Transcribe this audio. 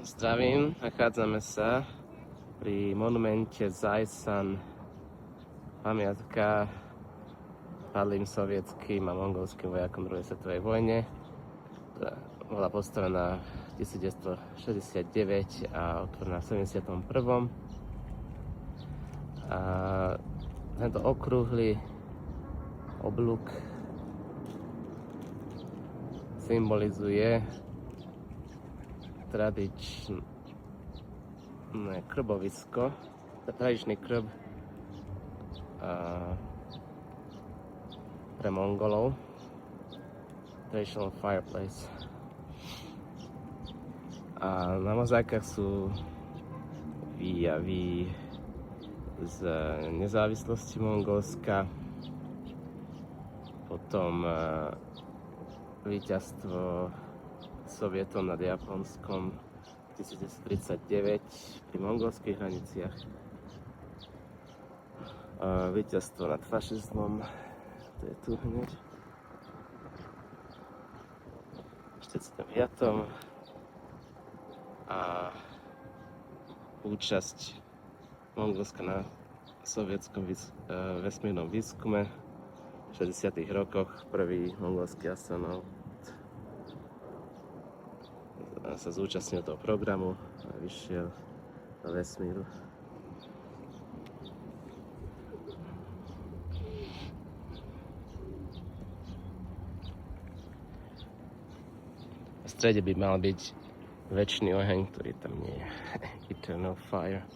Zdravím, nachádzame sa pri monumente Zajsan, pamiatka padlým sovietským a mongolským vojakom druhej svetovej vojne. Bola postavená v 1969 a otvorená v 71. A tento okrúhly oblúk symbolizuje tradičné krbovisko, tradičný krb pre Mongolov, traditional fireplace. A na mozaikách sú výjavy z nezávislosti Mongolska, potom víťazstvo Sovietov nad Japonskom v 1939 pri mongolských hraniciach, víťazstvo nad fašizmom, to je tu hneď, v 1945. A účasť Mongolska na sovietskom vesmírnom výskume v 60. rokoch. Prvý mongolský astronaut sa zúčastnil toho programu a vyšiel do vesmíru. V strede by mal byť večný oheň, ktorý tam nie je. Eternal fire.